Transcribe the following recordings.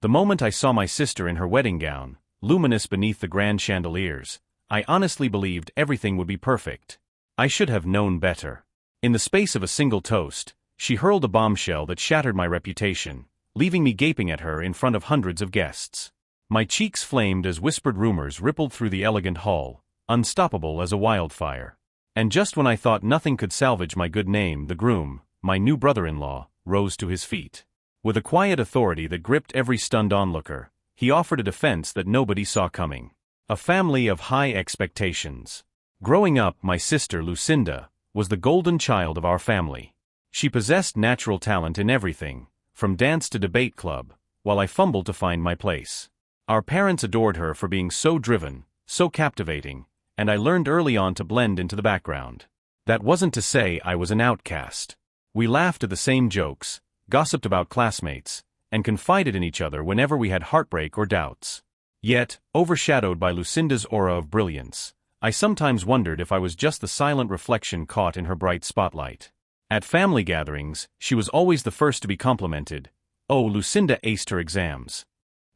The moment I saw my sister in her wedding gown, luminous beneath the grand chandeliers, I honestly believed everything would be perfect. I should have known better. In the space of a single toast, she hurled a bombshell that shattered my reputation, leaving me gaping at her in front of hundreds of guests. My cheeks flamed as whispered rumors rippled through the elegant hall, unstoppable as a wildfire. And just when I thought nothing could salvage my good name, the groom, my new brother-in-law, rose to his feet. With a quiet authority that gripped every stunned onlooker, he offered a defense that nobody saw coming. A family of high expectations. Growing up, my sister Lucinda was the golden child of our family. She possessed natural talent in everything, from dance to debate club, while I fumbled to find my place. Our parents adored her for being so driven, so captivating, and I learned early on to blend into the background. That wasn't to say I was an outcast. We laughed at the same jokes, gossiped about classmates, and confided in each other whenever we had heartbreak or doubts. Yet, overshadowed by Lucinda's aura of brilliance, I sometimes wondered if I was just the silent reflection caught in her bright spotlight. At family gatherings, she was always the first to be complimented. Oh, Lucinda aced her exams.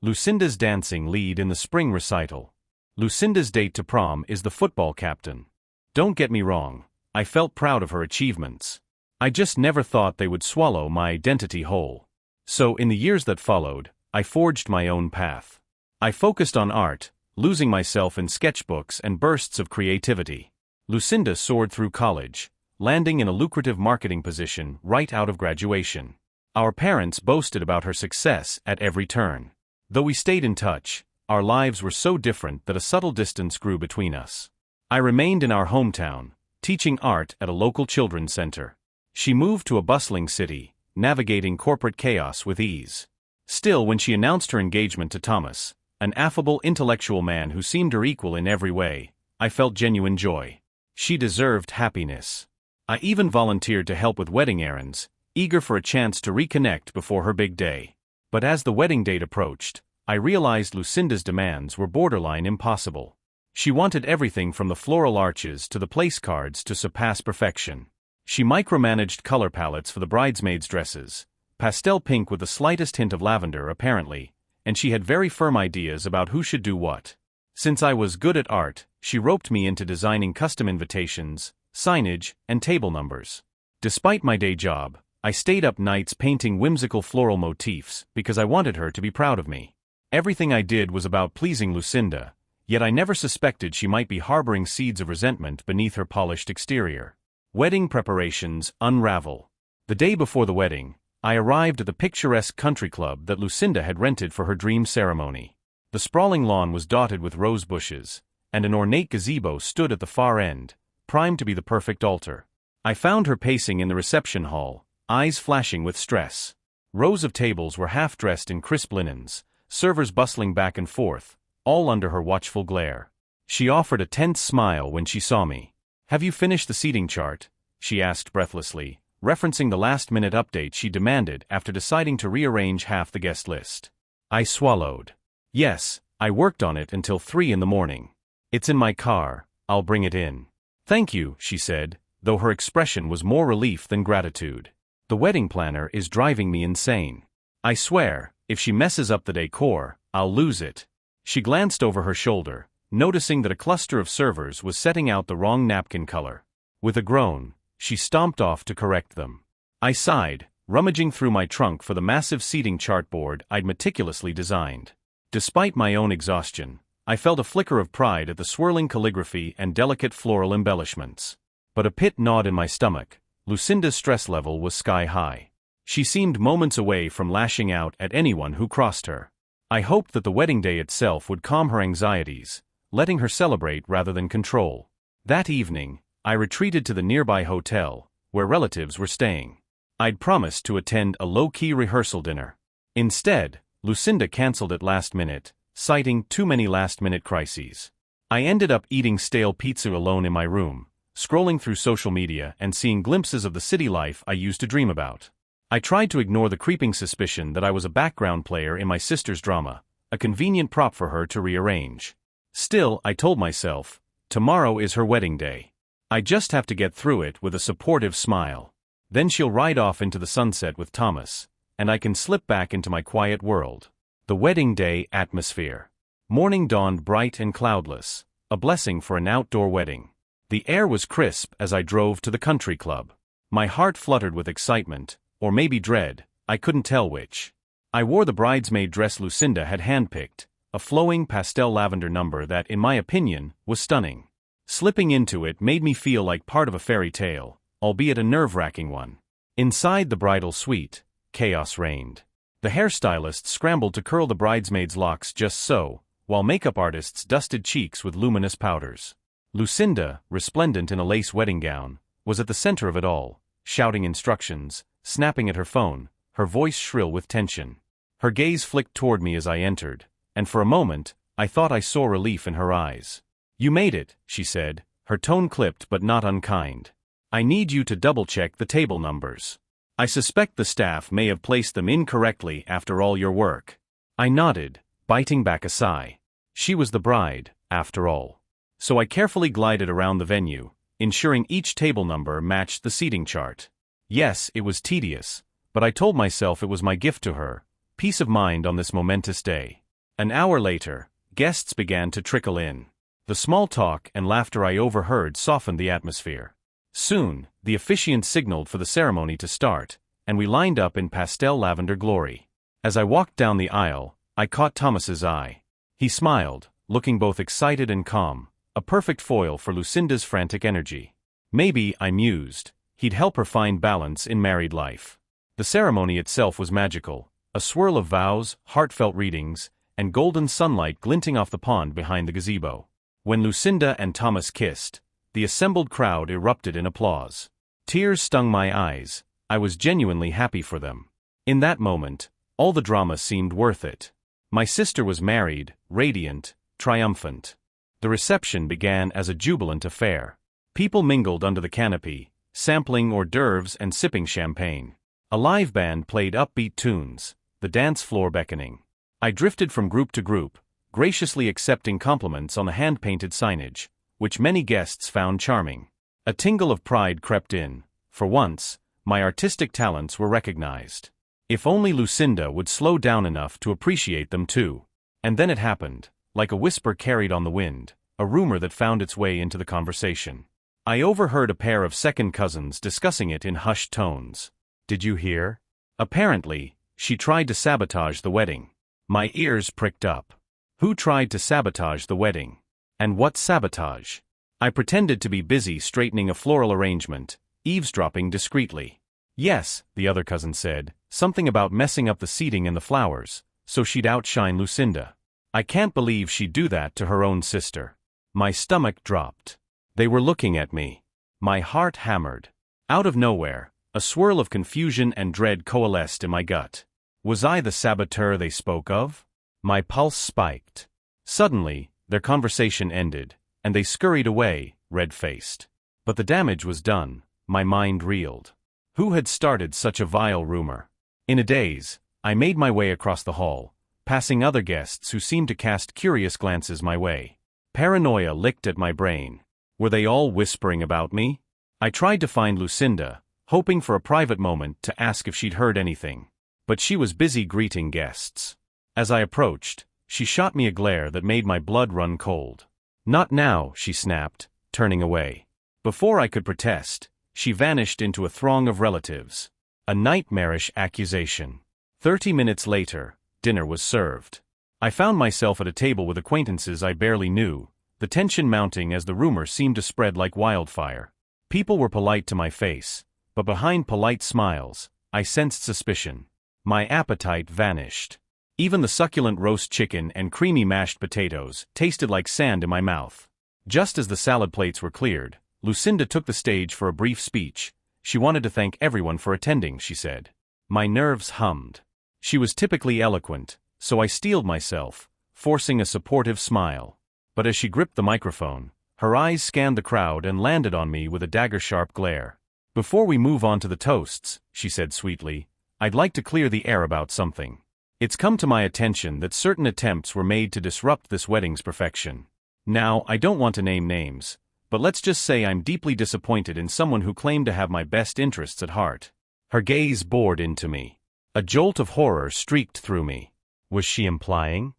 Lucinda's dancing lead in the spring recital. Lucinda's date to prom is the football captain. Don't get me wrong, I felt proud of her achievements. I just never thought they would swallow my identity whole. So in the years that followed, I forged my own path. I focused on art, losing myself in sketchbooks and bursts of creativity. Lucinda soared through college, landing in a lucrative marketing position right out of graduation. Our parents boasted about her success at every turn. Though we stayed in touch, our lives were so different that a subtle distance grew between us. I remained in our hometown, teaching art at a local children's center. She moved to a bustling city, navigating corporate chaos with ease. Still, when she announced her engagement to Thomas, an affable intellectual man who seemed her equal in every way, I felt genuine joy. She deserved happiness. I even volunteered to help with wedding errands, eager for a chance to reconnect before her big day. But as the wedding date approached, I realized Lucinda's demands were borderline impossible. She wanted everything from the floral arches to the place cards to surpass perfection. She micromanaged color palettes for the bridesmaids' dresses, pastel pink with the slightest hint of lavender apparently, and she had very firm ideas about who should do what. Since I was good at art, she roped me into designing custom invitations, signage, and table numbers. Despite my day job, I stayed up nights painting whimsical floral motifs because I wanted her to be proud of me. Everything I did was about pleasing Lucinda, yet I never suspected she might be harboring seeds of resentment beneath her polished exterior. Wedding preparations unravel. The day before the wedding, I arrived at the picturesque country club that Lucinda had rented for her dream ceremony. The sprawling lawn was dotted with rose bushes, and an ornate gazebo stood at the far end, primed to be the perfect altar. I found her pacing in the reception hall, eyes flashing with stress. Rows of tables were half-dressed in crisp linens, servers bustling back and forth, all under her watchful glare. She offered a tense smile when she saw me. "Have you finished the seating chart?" she asked breathlessly, referencing the last-minute update she demanded after deciding to rearrange half the guest list. I swallowed. "Yes, I worked on it until 3 in the morning. It's in my car, I'll bring it in." "Thank you," she said, though her expression was more relief than gratitude. "The wedding planner is driving me insane. I swear, if she messes up the decor, I'll lose it." She glanced over her shoulder, noticing that a cluster of servers was setting out the wrong napkin color. With a groan, she stomped off to correct them. I sighed, rummaging through my trunk for the massive seating chartboard I'd meticulously designed. Despite my own exhaustion, I felt a flicker of pride at the swirling calligraphy and delicate floral embellishments. But a pit gnawed in my stomach. Lucinda's stress level was sky-high. She seemed moments away from lashing out at anyone who crossed her. I hoped that the wedding day itself would calm her anxieties, letting her celebrate rather than control. That evening, I retreated to the nearby hotel, where relatives were staying. I'd promised to attend a low-key rehearsal dinner. Instead, Lucinda canceled it last minute, citing too many last-minute crises. I ended up eating stale pizza alone in my room, scrolling through social media and seeing glimpses of the city life I used to dream about. I tried to ignore the creeping suspicion that I was a background player in my sister's drama, a convenient prop for her to rearrange. Still, I told myself, tomorrow is her wedding day. I just have to get through it with a supportive smile. Then she'll ride off into the sunset with Thomas, and I can slip back into my quiet world. The wedding day atmosphere. Morning dawned bright and cloudless, a blessing for an outdoor wedding. The air was crisp as I drove to the country club. My heart fluttered with excitement, or maybe dread, I couldn't tell which. I wore the bridesmaid dress Lucinda had handpicked, a flowing pastel lavender number that, in my opinion, was stunning. Slipping into it made me feel like part of a fairy tale, albeit a nerve-wracking one. Inside the bridal suite, chaos reigned. The hairstylists scrambled to curl the bridesmaids' locks just so, while makeup artists dusted cheeks with luminous powders. Lucinda, resplendent in a lace wedding gown, was at the center of it all, shouting instructions, snapping at her phone, her voice shrill with tension. Her gaze flicked toward me as I entered, and for a moment, I thought I saw relief in her eyes. "You made it," she said, her tone clipped but not unkind. "I need you to double-check the table numbers. I suspect the staff may have placed them incorrectly after all your work." I nodded, biting back a sigh. She was the bride, after all. So I carefully glided around the venue, ensuring each table number matched the seating chart. Yes, it was tedious, but I told myself it was my gift to her, peace of mind on this momentous day. An hour later, guests began to trickle in. The small talk and laughter I overheard softened the atmosphere. Soon, the officiant signaled for the ceremony to start, and we lined up in pastel lavender glory. As I walked down the aisle, I caught Thomas's eye. He smiled, looking both excited and calm, a perfect foil for Lucinda's frantic energy. Maybe, I mused, he'd help her find balance in married life. The ceremony itself was magical, a swirl of vows, heartfelt readings, and golden sunlight glinting off the pond behind the gazebo. When Lucinda and Thomas kissed, the assembled crowd erupted in applause. Tears stung my eyes. I was genuinely happy for them. In that moment, all the drama seemed worth it. My sister was married, radiant, triumphant. The reception began as a jubilant affair. People mingled under the canopy, sampling hors d'oeuvres and sipping champagne. A live band played upbeat tunes, the dance floor beckoning. I drifted from group to group, graciously accepting compliments on the hand-painted signage, which many guests found charming. A tingle of pride crept in. For once, my artistic talents were recognized. If only Lucinda would slow down enough to appreciate them too. And then it happened, like a whisper carried on the wind, a rumor that found its way into the conversation. I overheard a pair of second cousins discussing it in hushed tones. "Did you hear? Apparently, she tried to sabotage the wedding." My ears pricked up. Who tried to sabotage the wedding? And what sabotage? I pretended to be busy straightening a floral arrangement, eavesdropping discreetly. "Yes," the other cousin said, "something about messing up the seating and the flowers, so she'd outshine Lucinda." I can't believe she'd do that to her own sister. My stomach dropped. They were looking at me. My heart hammered. Out of nowhere, a swirl of confusion and dread coalesced in my gut. Was I the saboteur they spoke of? My pulse spiked. Suddenly, their conversation ended, and they scurried away, red-faced. But the damage was done. My mind reeled. Who had started such a vile rumor? In a daze, I made my way across the hall, passing other guests who seemed to cast curious glances my way. Paranoia licked at my brain. Were they all whispering about me? I tried to find Lucinda, hoping for a private moment to ask if she'd heard anything. But she was busy greeting guests. As I approached, she shot me a glare that made my blood run cold. "Not now," she snapped, turning away. Before I could protest, she vanished into a throng of relatives. A nightmarish accusation. 30 minutes later, dinner was served. I found myself at a table with acquaintances I barely knew, the tension mounting as the rumor seemed to spread like wildfire. People were polite to my face, but behind polite smiles, I sensed suspicion. My appetite vanished. Even the succulent roast chicken and creamy mashed potatoes tasted like sand in my mouth. Just as the salad plates were cleared, Lucinda took the stage for a brief speech. She wanted to thank everyone for attending, she said. My nerves hummed. She was typically eloquent, so I steeled myself, forcing a supportive smile. But as she gripped the microphone, her eyes scanned the crowd and landed on me with a dagger-sharp glare. "Before we move on to the toasts," she said sweetly, "I'd like to clear the air about something. It's come to my attention that certain attempts were made to disrupt this wedding's perfection. Now, I don't want to name names, but let's just say I'm deeply disappointed in someone who claimed to have my best interests at heart." Her gaze bored into me. A jolt of horror streaked through me. Was she implying?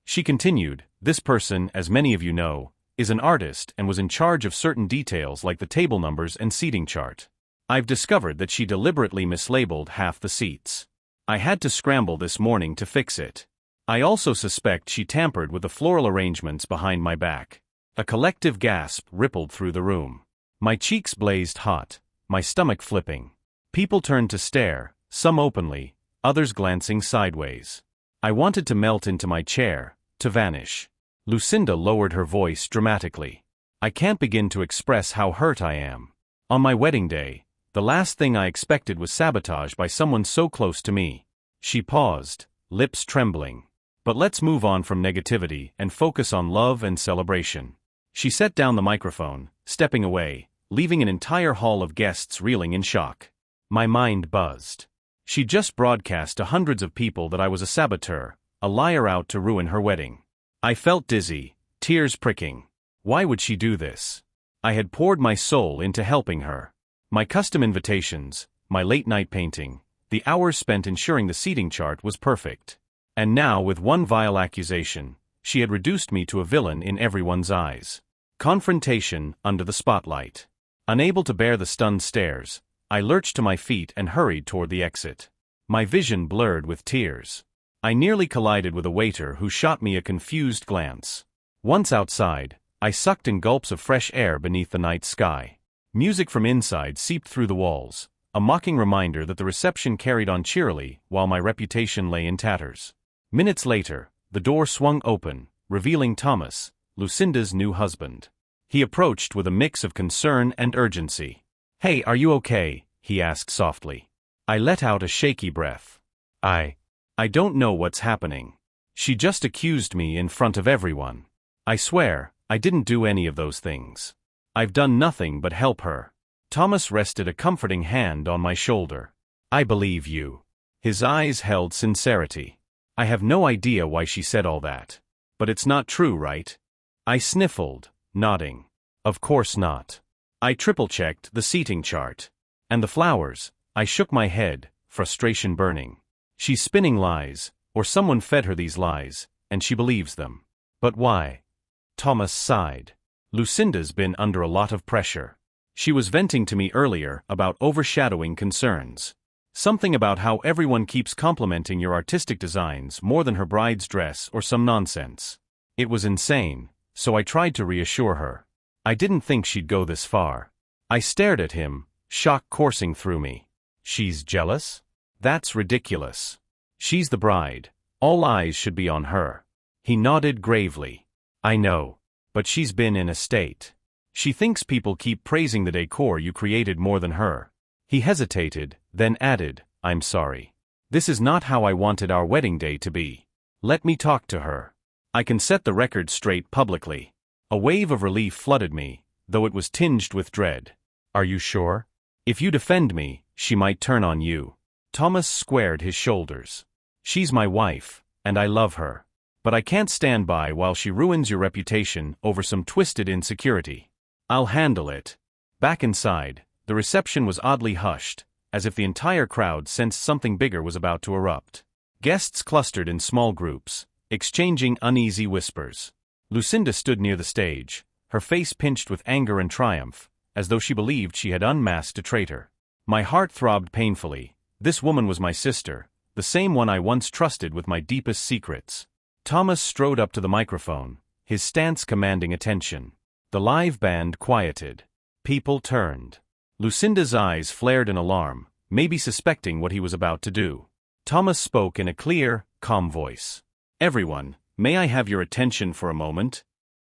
She continued, this person, as many of you know, is an artist and was in charge of certain details like the table numbers and seating chart. I've discovered that she deliberately mislabeled half the seats. I had to scramble this morning to fix it. I also suspect she tampered with the floral arrangements behind my back. A collective gasp rippled through the room. My cheeks blazed hot, my stomach flipping. People turned to stare, some openly, others glancing sideways. I wanted to melt into my chair, to vanish. Lucinda lowered her voice dramatically. I can't begin to express how hurt I am. On my wedding day, the last thing I expected was sabotage by someone so close to me. She paused, lips trembling. But let's move on from negativity and focus on love and celebration. She set down the microphone, stepping away, leaving an entire hall of guests reeling in shock. My mind buzzed. She just broadcast to hundreds of people that I was a saboteur, a liar out to ruin her wedding. I felt dizzy, tears pricking. Why would she do this? I had poured my soul into helping her. My custom invitations, my late-night painting, the hours spent ensuring the seating chart was perfect. And now, with one vile accusation, she had reduced me to a villain in everyone's eyes. Confrontation under the spotlight. Unable to bear the stunned stares, I lurched to my feet and hurried toward the exit. My vision blurred with tears. I nearly collided with a waiter who shot me a confused glance. Once outside, I sucked in gulps of fresh air beneath the night sky. Music from inside seeped through the walls, a mocking reminder that the reception carried on cheerily while my reputation lay in tatters. Minutes later, the door swung open, revealing Thomas, Lucinda's new husband. He approached with a mix of concern and urgency. "Hey, are you okay?" he asked softly. I let out a shaky breath. I don't know what's happening. She just accused me in front of everyone. I swear, I didn't do any of those things. I've done nothing but help her. Thomas rested a comforting hand on my shoulder. I believe you. His eyes held sincerity. I have no idea why she said all that. But it's not true, right? I sniffled, nodding. Of course not. I triple-checked the seating chart. And the flowers, I shook my head, frustration burning. She's spinning lies, or someone fed her these lies, and she believes them. But why? Thomas sighed. Lucinda's been under a lot of pressure. She was venting to me earlier about overshadowing concerns. Something about how everyone keeps complimenting your artistic designs more than her bride's dress or some nonsense. It was insane, so I tried to reassure her. I didn't think she'd go this far. I stared at him, shock coursing through me. She's jealous? That's ridiculous. She's the bride. All eyes should be on her. He nodded gravely. I know. But she's been in a state. She thinks people keep praising the decor you created more than her. He hesitated, then added, I'm sorry. This is not how I wanted our wedding day to be. Let me talk to her. I can set the record straight publicly. A wave of relief flooded me, though it was tinged with dread. Are you sure? If you defend me, she might turn on you. Thomas squared his shoulders. She's my wife, and I love her. But I can't stand by while she ruins your reputation over some twisted insecurity. I'll handle it. Back inside, the reception was oddly hushed, as if the entire crowd sensed something bigger was about to erupt. Guests clustered in small groups, exchanging uneasy whispers. Lucinda stood near the stage, her face pinched with anger and triumph, as though she believed she had unmasked a traitor. My heart throbbed painfully. This woman was my sister, the same one I once trusted with my deepest secrets. Thomas strode up to the microphone, his stance commanding attention. The live band quieted. People turned. Lucinda's eyes flared in alarm, maybe suspecting what he was about to do. Thomas spoke in a clear, calm voice. Everyone, may I have your attention for a moment?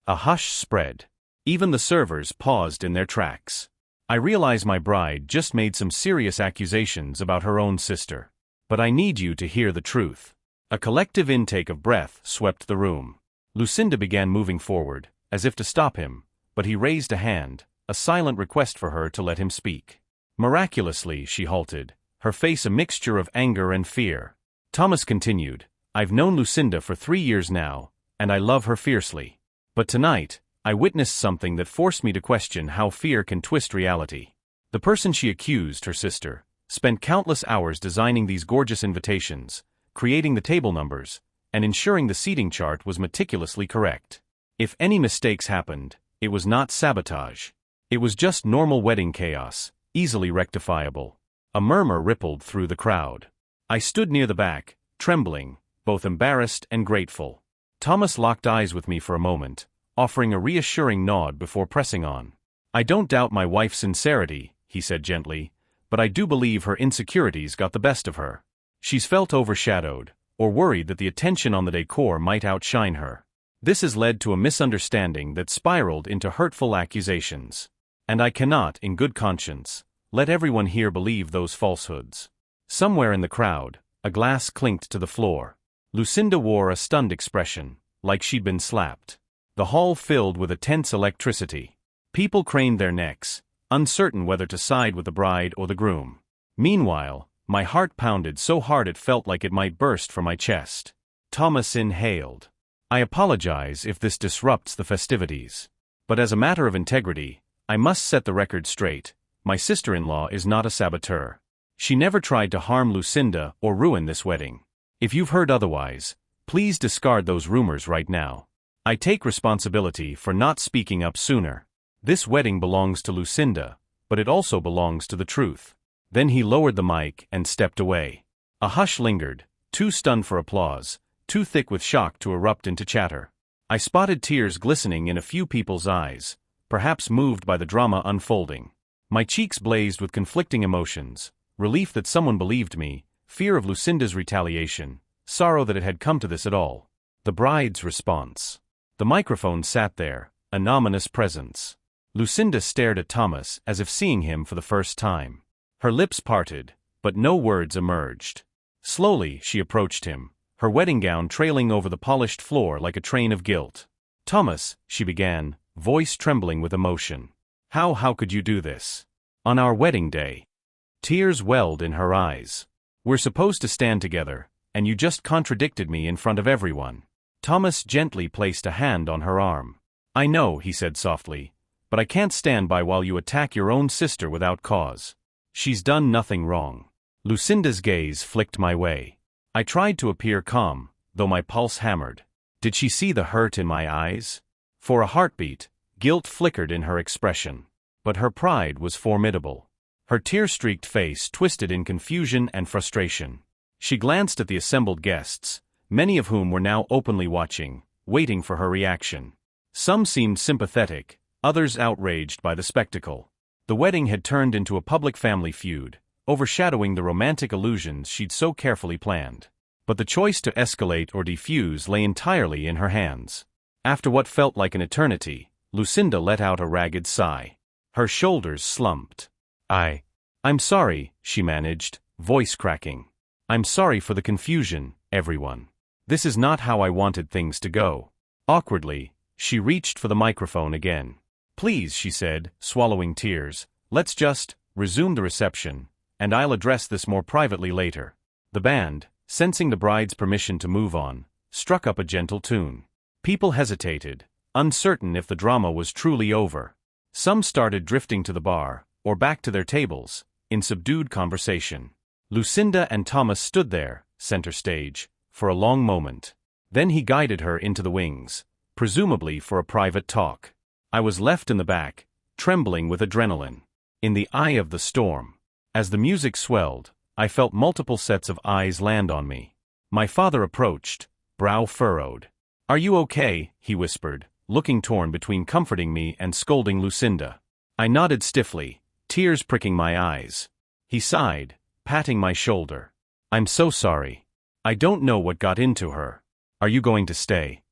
A hush spread. Even the servers paused in their tracks. I realize my bride just made some serious accusations about her own sister. But I need you to hear the truth. A collective intake of breath swept the room. Lucinda began moving forward, as if to stop him, but he raised a hand, a silent request for her to let him speak. Miraculously, she halted, her face a mixture of anger and fear. Thomas continued, I've known Lucinda for 3 years now, and I love her fiercely. But tonight, I witnessed something that forced me to question how fear can twist reality. The person she accused, her sister, spent countless hours designing these gorgeous invitations, creating the table numbers, and ensuring the seating chart was meticulously correct. If any mistakes happened, it was not sabotage. It was just normal wedding chaos, easily rectifiable. A murmur rippled through the crowd. I stood near the back, trembling, both embarrassed and grateful. Thomas locked eyes with me for a moment, offering a reassuring nod before pressing on. "I don't doubt my wife's sincerity," he said gently, "but I do believe her insecurities got the best of her. She's felt overshadowed, or worried that the attention on the decor might outshine her. This has led to a misunderstanding that spiraled into hurtful accusations. And I cannot, in good conscience, let everyone here believe those falsehoods." Somewhere in the crowd, a glass clinked to the floor. Lucinda wore a stunned expression, like she'd been slapped. The hall filled with a tense electricity. People craned their necks, uncertain whether to side with the bride or the groom. Meanwhile, my heart pounded so hard it felt like it might burst from my chest. Thomas inhaled. "I apologize if this disrupts the festivities. But as a matter of integrity, I must set the record straight. My sister-in-law is not a saboteur. She never tried to harm Lucinda or ruin this wedding. If you've heard otherwise, please discard those rumors right now. I take responsibility for not speaking up sooner. This wedding belongs to Lucinda, but it also belongs to the truth." Then he lowered the mic and stepped away. A hush lingered, too stunned for applause, too thick with shock to erupt into chatter. I spotted tears glistening in a few people's eyes, perhaps moved by the drama unfolding. My cheeks blazed with conflicting emotions, relief that someone believed me, fear of Lucinda's retaliation, sorrow that it had come to this at all. The bride's response. The microphone sat there, an ominous presence. Lucinda stared at Thomas as if seeing him for the first time. Her lips parted, but no words emerged. Slowly, she approached him, her wedding gown trailing over the polished floor like a train of guilt. "Thomas," she began, voice trembling with emotion. How could you do this? On our wedding day." Tears welled in her eyes. "We're supposed to stand together, and you just contradicted me in front of everyone." Thomas gently placed a hand on her arm. "I know," he said softly, "but I can't stand by while you attack your own sister without cause. She's done nothing wrong." Lucinda's gaze flicked my way. I tried to appear calm, though my pulse hammered. Did she see the hurt in my eyes? For a heartbeat, guilt flickered in her expression. But her pride was formidable. Her tear-streaked face twisted in confusion and frustration. She glanced at the assembled guests, many of whom were now openly watching, waiting for her reaction. Some seemed sympathetic, others outraged by the spectacle. The wedding had turned into a public family feud, overshadowing the romantic illusions she'd so carefully planned. But the choice to escalate or defuse lay entirely in her hands. After what felt like an eternity, Lucinda let out a ragged sigh. Her shoulders slumped. I'm sorry," she managed, voice cracking. "I'm sorry for the confusion, everyone. This is not how I wanted things to go." Awkwardly, she reached for the microphone again. "Please," she said, swallowing tears, "let's just resume the reception, and I'll address this more privately later." The band, sensing the bride's permission to move on, struck up a gentle tune. People hesitated, uncertain if the drama was truly over. Some started drifting to the bar, or back to their tables, in subdued conversation. Lucinda and Thomas stood there, center stage, for a long moment. Then he guided her into the wings, presumably for a private talk. I was left in the back, trembling with adrenaline. In the eye of the storm. As the music swelled, I felt multiple sets of eyes land on me. My father approached, brow furrowed. "Are you okay?" he whispered, looking torn between comforting me and scolding Lucinda. I nodded stiffly, tears pricking my eyes. He sighed, patting my shoulder. "I'm so sorry. I don't know what got into her. Are you going to stay?"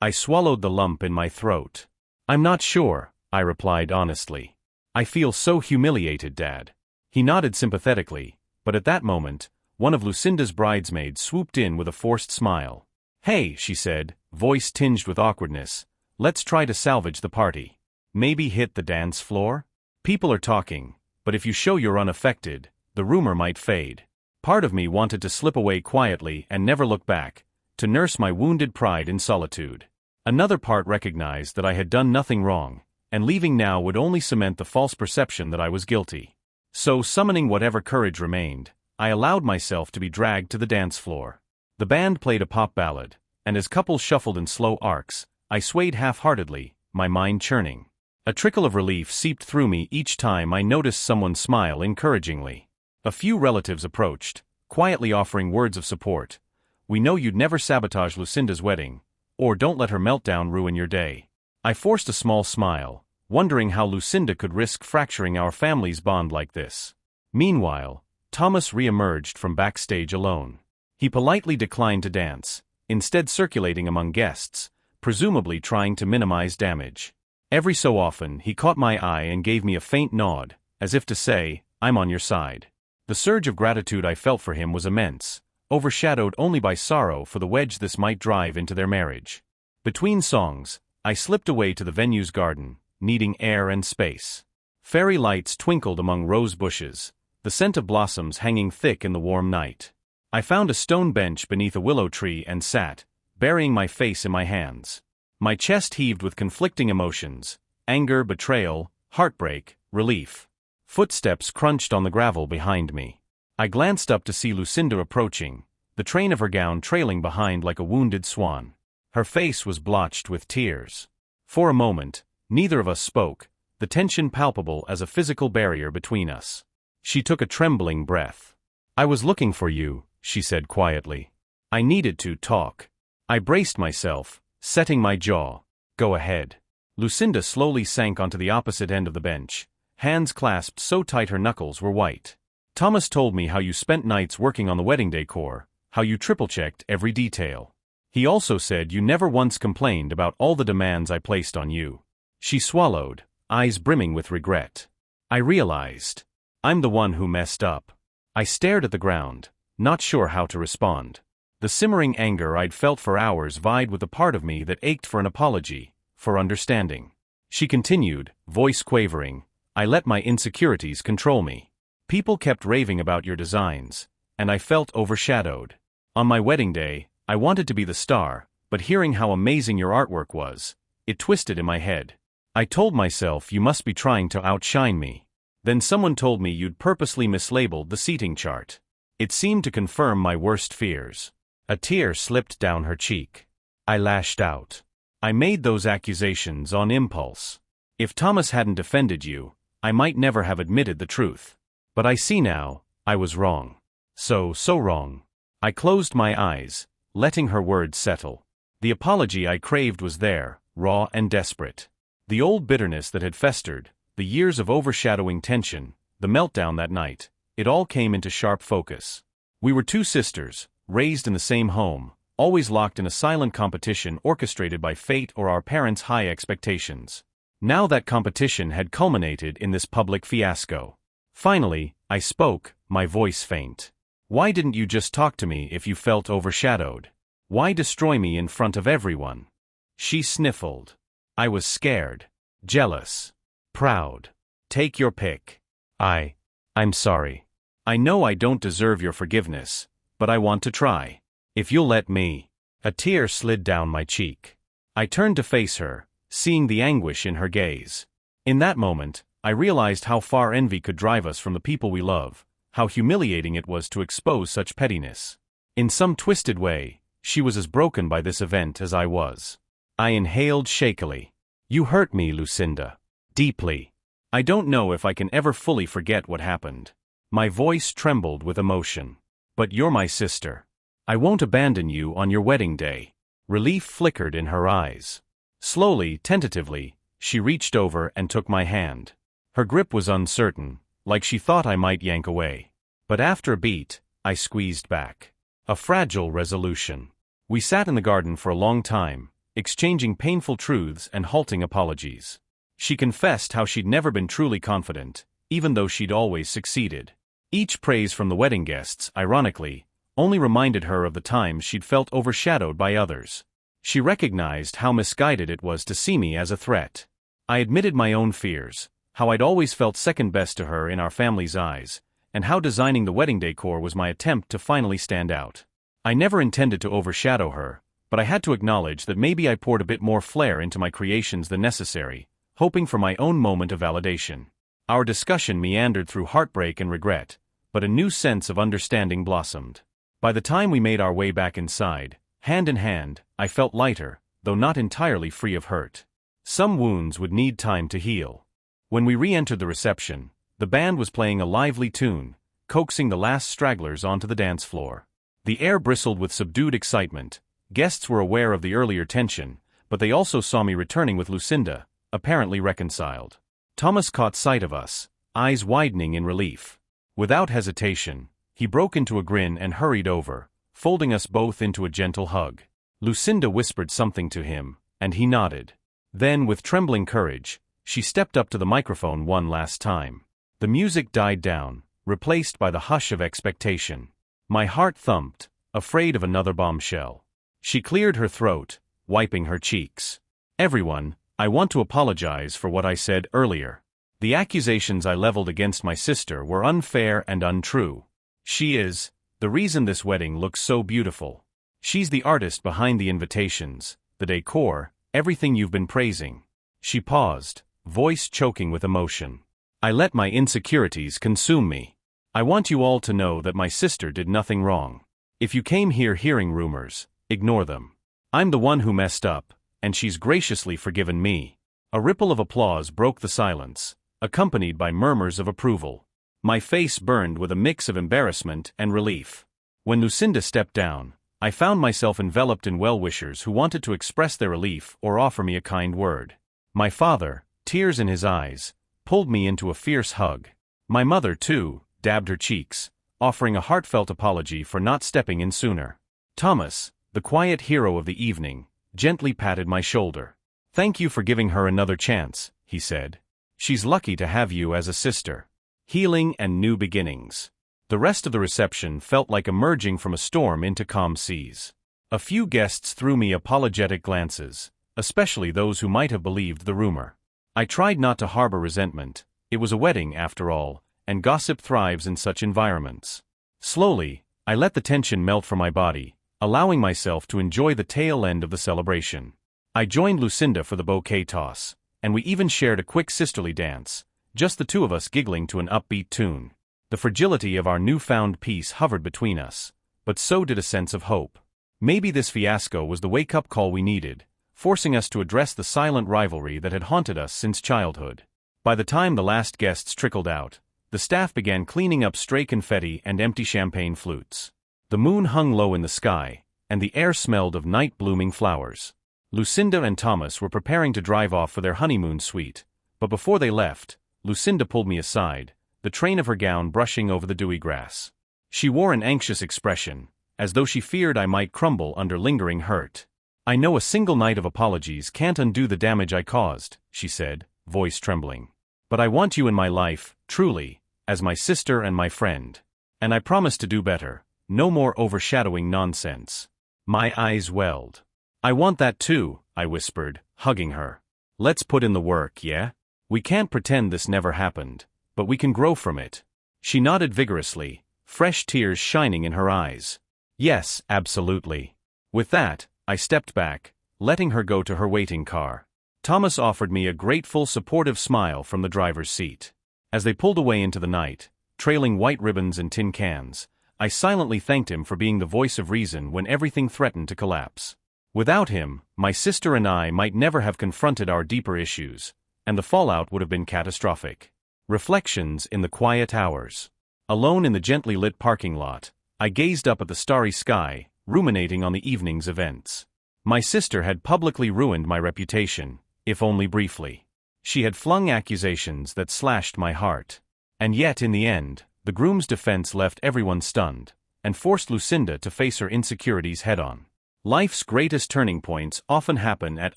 I swallowed the lump in my throat. "I'm not sure," I replied honestly. "I feel so humiliated, Dad." He nodded sympathetically, but at that moment, one of Lucinda's bridesmaids swooped in with a forced smile. "Hey," she said, voice tinged with awkwardness, "let's try to salvage the party. Maybe hit the dance floor? People are talking, but if you show you're unaffected, the rumor might fade." Part of me wanted to slip away quietly and never look back, to nurse my wounded pride in solitude. Another part recognized that I had done nothing wrong, and leaving now would only cement the false perception that I was guilty. So, summoning whatever courage remained, I allowed myself to be dragged to the dance floor. The band played a pop ballad, and as couples shuffled in slow arcs, I swayed half-heartedly, my mind churning. A trickle of relief seeped through me each time I noticed someone smile encouragingly. A few relatives approached, quietly offering words of support. "We know you'd never sabotage Lucinda's wedding, or don't let her meltdown ruin your day." I forced a small smile, wondering how Lucinda could risk fracturing our family's bond like this. Meanwhile, Thomas re-emerged from backstage alone. He politely declined to dance, instead circulating among guests, presumably trying to minimize damage. Every so often he caught my eye and gave me a faint nod, as if to say, "I'm on your side." The surge of gratitude I felt for him was immense, overshadowed only by sorrow for the wedge this might drive into their marriage. Between songs, I slipped away to the venue's garden, needing air and space. Fairy lights twinkled among rose bushes, the scent of blossoms hanging thick in the warm night. I found a stone bench beneath a willow tree and sat, burying my face in my hands. My chest heaved with conflicting emotions: anger, betrayal, heartbreak, relief. Footsteps crunched on the gravel behind me. I glanced up to see Lucinda approaching, the train of her gown trailing behind like a wounded swan. Her face was blotched with tears. For a moment, neither of us spoke, the tension palpable as a physical barrier between us. She took a trembling breath. "I was looking for you," she said quietly. I needed to talk. I braced myself, setting my jaw. "Go ahead." Lucinda slowly sank onto the opposite end of the bench, hands clasped so tight her knuckles were white. "Thomas told me how you spent nights working on the wedding decor, how you triple-checked every detail. He also said you never once complained about all the demands I placed on you." She swallowed, eyes brimming with regret. I realized. I'm the one who messed up. I stared at the ground, not sure how to respond. The simmering anger I'd felt for hours vied with the part of me that ached for an apology, for understanding. She continued, voice quavering, "I let my insecurities control me. People kept raving about your designs, and I felt overshadowed. On my wedding day, I wanted to be the star, but hearing how amazing your artwork was, it twisted in my head. I told myself you must be trying to outshine me. Then someone told me you'd purposely mislabeled the seating chart. It seemed to confirm my worst fears." A tear slipped down her cheek. I lashed out. "I made those accusations on impulse. If Thomas hadn't defended you, I might never have admitted the truth. But I see now, I was wrong. So wrong." I closed my eyes, letting her words settle. The apology I craved was there, raw and desperate. The old bitterness that had festered, the years of overshadowing tension, the meltdown that night, it all came into sharp focus. We were two sisters, raised in the same home, always locked in a silent competition orchestrated by fate or our parents' high expectations. Now that competition had culminated in this public fiasco. Finally, I spoke, my voice faint. "Why didn't you just talk to me if you felt overshadowed? Why destroy me in front of everyone?" She sniffled. I was scared, jealous, proud. "Take your pick." I'm sorry. I know I don't deserve your forgiveness, but I want to try. If you'll let me." A tear slid down my cheek. I turned to face her, seeing the anguish in her gaze. In that moment, I realized how far envy could drive us from the people we love, how humiliating it was to expose such pettiness. In some twisted way, she was as broken by this event as I was. I inhaled shakily. "You hurt me, Lucinda. Deeply. I don't know if I can ever fully forget what happened." My voice trembled with emotion. "But you're my sister. I won't abandon you on your wedding day." Relief flickered in her eyes. Slowly, tentatively, she reached over and took my hand. Her grip was uncertain, like she thought I might yank away. But after a beat, I squeezed back. A fragile resolution. We sat in the garden for a long time, exchanging painful truths and halting apologies. She confessed how she'd never been truly confident, even though she'd always succeeded. Each praise from the wedding guests, ironically, only reminded her of the times she'd felt overshadowed by others. She recognized how misguided it was to see me as a threat. I admitted my own fears, how I'd always felt second best to her in our family's eyes, and how designing the wedding decor was my attempt to finally stand out. I never intended to overshadow her, but I had to acknowledge that maybe I poured a bit more flair into my creations than necessary, hoping for my own moment of validation. Our discussion meandered through heartbreak and regret, but a new sense of understanding blossomed. By the time we made our way back inside, hand in hand, I felt lighter, though not entirely free of hurt. Some wounds would need time to heal. When we re-entered the reception, the band was playing a lively tune, coaxing the last stragglers onto the dance floor. The air bristled with subdued excitement. Guests were aware of the earlier tension, but they also saw me returning with Lucinda, apparently reconciled. Thomas caught sight of us, eyes widening in relief. Without hesitation, he broke into a grin and hurried over, folding us both into a gentle hug. Lucinda whispered something to him, and he nodded. Then, with trembling courage, she stepped up to the microphone one last time. The music died down, replaced by the hush of expectation. My heart thumped, afraid of another bombshell. She cleared her throat, wiping her cheeks. "Everyone, I want to apologize for what I said earlier. The accusations I leveled against my sister were unfair and untrue. She is the reason this wedding looks so beautiful. She's the artist behind the invitations, the decor, everything you've been praising." She paused, voice choking with emotion. "I let my insecurities consume me. I want you all to know that my sister did nothing wrong. If you came here hearing rumors, ignore them. I'm the one who messed up, and she's graciously forgiven me." A ripple of applause broke the silence, accompanied by murmurs of approval. My face burned with a mix of embarrassment and relief. When Lucinda stepped down, I found myself enveloped in well-wishers who wanted to express their relief or offer me a kind word. My father, tears in his eyes, pulled me into a fierce hug. My mother, too, dabbed her cheeks, offering a heartfelt apology for not stepping in sooner. Thomas, the quiet hero of the evening, gently patted my shoulder. "Thank you for giving her another chance," he said. "She's lucky to have you as a sister." Healing and new beginnings. The rest of the reception felt like emerging from a storm into calm seas. A few guests threw me apologetic glances, especially those who might have believed the rumor. I tried not to harbor resentment. It was a wedding, after all, and gossip thrives in such environments. Slowly, I let the tension melt from my body, allowing myself to enjoy the tail end of the celebration. I joined Lucinda for the bouquet toss, and we even shared a quick sisterly dance, just the two of us giggling to an upbeat tune. The fragility of our newfound peace hovered between us, but so did a sense of hope. Maybe this fiasco was the wake-up call we needed, forcing us to address the silent rivalry that had haunted us since childhood. By the time the last guests trickled out, the staff began cleaning up stray confetti and empty champagne flutes. The moon hung low in the sky, and the air smelled of night-blooming flowers. Lucinda and Thomas were preparing to drive off for their honeymoon suite, but before they left, Lucinda pulled me aside, the train of her gown brushing over the dewy grass. She wore an anxious expression, as though she feared I might crumble under lingering hurt. "I know a single night of apologies can't undo the damage I caused," she said, voice trembling. "But I want you in my life, truly, as my sister and my friend. And I promise to do better, no more overshadowing nonsense." My eyes welled. "I want that too," I whispered, hugging her. "Let's put in the work, yeah? We can't pretend this never happened, but we can grow from it." She nodded vigorously, fresh tears shining in her eyes. "Yes, absolutely." With that, I stepped back, letting her go to her waiting car. Thomas offered me a grateful, supportive smile from the driver's seat. As they pulled away into the night, trailing white ribbons and tin cans, I silently thanked him for being the voice of reason when everything threatened to collapse. Without him, my sister and I might never have confronted our deeper issues, and the fallout would have been catastrophic. Reflections in the quiet hours. Alone in the gently lit parking lot, I gazed up at the starry sky, ruminating on the evening's events. My sister had publicly ruined my reputation, if only briefly. She had flung accusations that slashed my heart. And yet, in the end, the groom's defense left everyone stunned, and forced Lucinda to face her insecurities head-on. Life's greatest turning points often happen at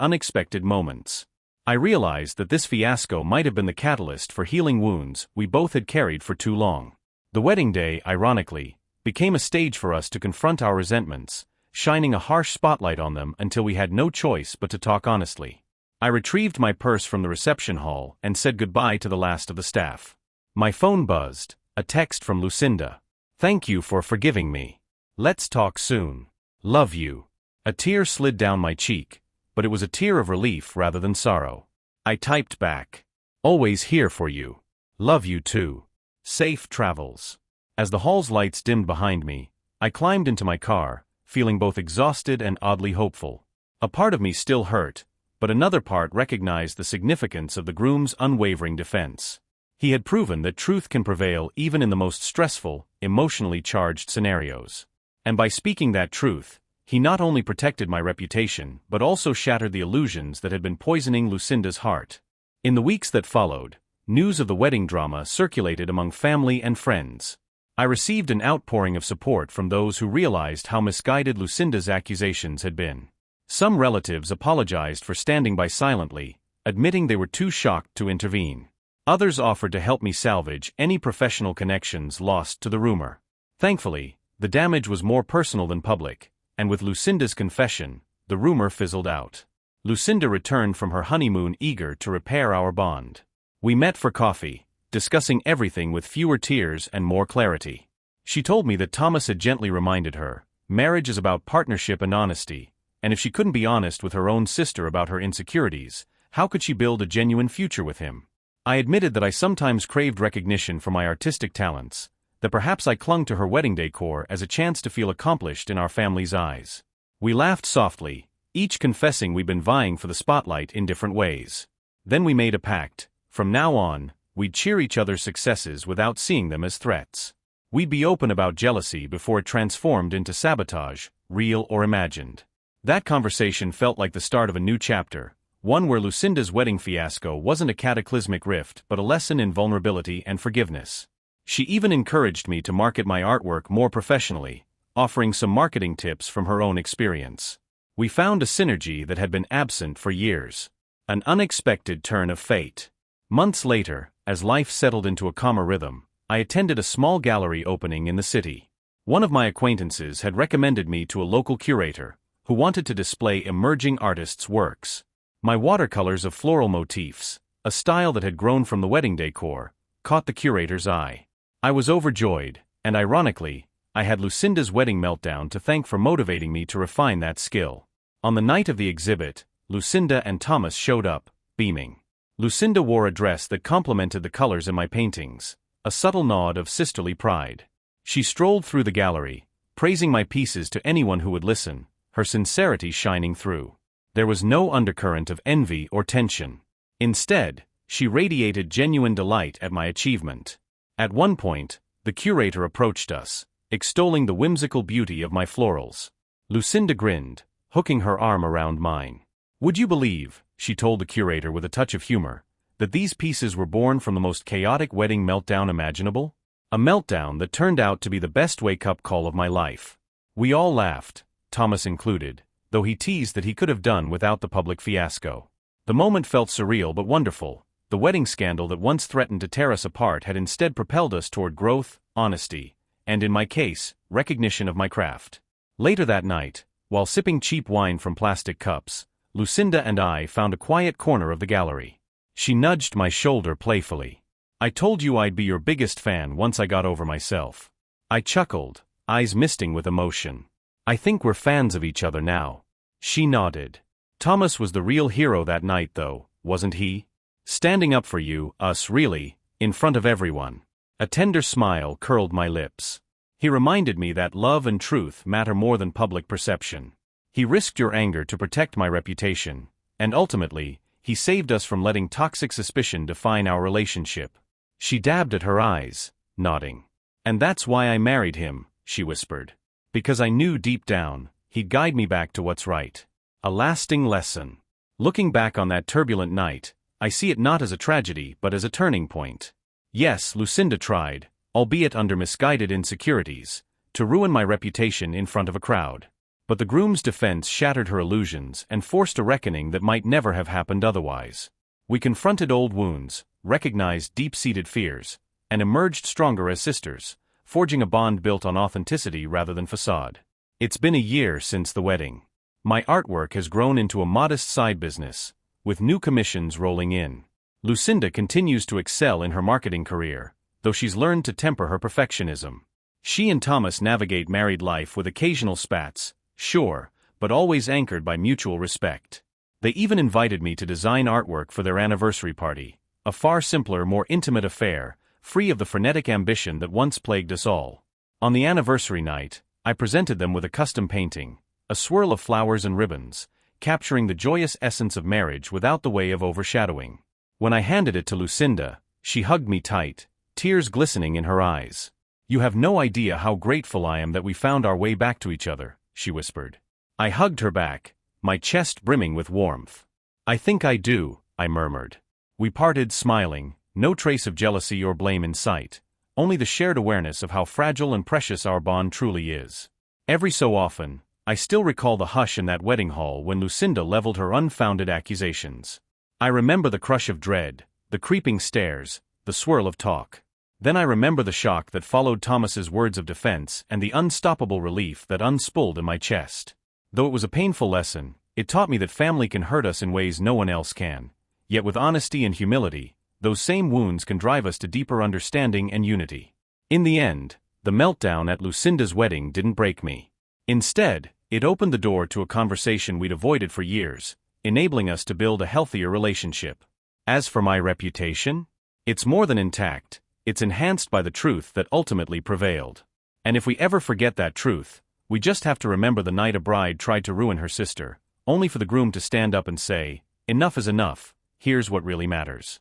unexpected moments. I realized that this fiasco might have been the catalyst for healing wounds we both had carried for too long. The wedding day, ironically, became a stage for us to confront our resentments, shining a harsh spotlight on them until we had no choice but to talk honestly. I retrieved my purse from the reception hall and said goodbye to the last of the staff. My phone buzzed, a text from Lucinda. "Thank you for forgiving me. Let's talk soon. Love you." A tear slid down my cheek, but it was a tear of relief rather than sorrow. I typed back, "Always here for you. Love you too. Safe travels." As the hall's lights dimmed behind me, I climbed into my car, feeling both exhausted and oddly hopeful. A part of me still hurt, but another part recognized the significance of the groom's unwavering defense. He had proven that truth can prevail even in the most stressful, emotionally charged scenarios. And by speaking that truth, he not only protected my reputation but also shattered the illusions that had been poisoning Lucinda's heart. In the weeks that followed, news of the wedding drama circulated among family and friends. I received an outpouring of support from those who realized how misguided Lucinda's accusations had been. Some relatives apologized for standing by silently, admitting they were too shocked to intervene. Others offered to help me salvage any professional connections lost to the rumor. Thankfully, the damage was more personal than public, and with Lucinda's confession, the rumor fizzled out. Lucinda returned from her honeymoon eager to repair our bond. We met for coffee, discussing everything with fewer tears and more clarity. She told me that Thomas had gently reminded her, marriage is about partnership and honesty, and if she couldn't be honest with her own sister about her insecurities, how could she build a genuine future with him? I admitted that I sometimes craved recognition for my artistic talents, that perhaps I clung to her wedding decor as a chance to feel accomplished in our family's eyes. We laughed softly, each confessing we'd been vying for the spotlight in different ways. Then we made a pact. From now on, we'd cheer each other's successes without seeing them as threats. We'd be open about jealousy before it transformed into sabotage, real or imagined. That conversation felt like the start of a new chapter, one where Lucinda's wedding fiasco wasn't a cataclysmic rift but a lesson in vulnerability and forgiveness. She even encouraged me to market my artwork more professionally, offering some marketing tips from her own experience. We found a synergy that had been absent for years. An unexpected turn of fate. Months later, as life settled into a calmer rhythm, I attended a small gallery opening in the city. One of my acquaintances had recommended me to a local curator, who wanted to display emerging artists' works. My watercolors of floral motifs, a style that had grown from the wedding decor, caught the curator's eye. I was overjoyed, and ironically, I had Lucinda's wedding meltdown to thank for motivating me to refine that skill. On the night of the exhibit, Lucinda and Thomas showed up, beaming. Lucinda wore a dress that complemented the colors in my paintings, a subtle nod of sisterly pride. She strolled through the gallery, praising my pieces to anyone who would listen, her sincerity shining through. There was no undercurrent of envy or tension. Instead, she radiated genuine delight at my achievement. At one point, the curator approached us, extolling the whimsical beauty of my florals. Lucinda grinned, hooking her arm around mine. Would you believe, she told the curator with a touch of humor, that these pieces were born from the most chaotic wedding meltdown imaginable? A meltdown that turned out to be the best wake-up call of my life. We all laughed, Thomas included, though he teased that he could have done without the public fiasco. The moment felt surreal but wonderful. The wedding scandal that once threatened to tear us apart had instead propelled us toward growth, honesty, and in my case, recognition of my craft. Later that night, while sipping cheap wine from plastic cups, Lucinda and I found a quiet corner of the gallery. She nudged my shoulder playfully. I told you I'd be your biggest fan once I got over myself. I chuckled, eyes misting with emotion. I think we're fans of each other now. She nodded. Thomas was the real hero that night though, wasn't he? Standing up for you, us really, in front of everyone. A tender smile curled my lips. He reminded me that love and truth matter more than public perception. He risked your anger to protect my reputation, and ultimately, he saved us from letting toxic suspicion define our relationship. She dabbed at her eyes, nodding. And that's why I married him, she whispered. Because I knew deep down, he'd guide me back to what's right. A lasting lesson. Looking back on that turbulent night, I see it not as a tragedy but as a turning point. Yes, Lucinda tried, albeit under misguided insecurities, to ruin my reputation in front of a crowd. But the groom's defense shattered her illusions and forced a reckoning that might never have happened otherwise. We confronted old wounds, recognized deep-seated fears, and emerged stronger as sisters, forging a bond built on authenticity rather than facade. It's been a year since the wedding. My artwork has grown into a modest side business, with new commissions rolling in. Lucinda continues to excel in her marketing career, though she's learned to temper her perfectionism. She and Thomas navigate married life with occasional spats, sure, but always anchored by mutual respect. They even invited me to design artwork for their anniversary party, a far simpler, more intimate affair, free of the frenetic ambition that once plagued us all. On the anniversary night, I presented them with a custom painting, a swirl of flowers and ribbons, capturing the joyous essence of marriage without the way of overshadowing. When I handed it to Lucinda, she hugged me tight, tears glistening in her eyes. "You have no idea how grateful I am that we found our way back to each other," she whispered. I hugged her back, my chest brimming with warmth. "I think I do," I murmured. We parted smiling, no trace of jealousy or blame in sight, only the shared awareness of how fragile and precious our bond truly is. Every so often, I still recall the hush in that wedding hall when Lucinda leveled her unfounded accusations. I remember the crush of dread, the creeping stares, the swirl of talk. Then I remember the shock that followed Thomas's words of defense and the unstoppable relief that unspooled in my chest. Though it was a painful lesson, it taught me that family can hurt us in ways no one else can. Yet with honesty and humility, those same wounds can drive us to deeper understanding and unity. In the end, the meltdown at Lucinda's wedding didn't break me. Instead, it opened the door to a conversation we'd avoided for years, enabling us to build a healthier relationship. As for my reputation, it's more than intact, it's enhanced by the truth that ultimately prevailed. And if we ever forget that truth, we just have to remember the night a bride tried to ruin her sister, only for the groom to stand up and say, "Enough is enough, here's what really matters."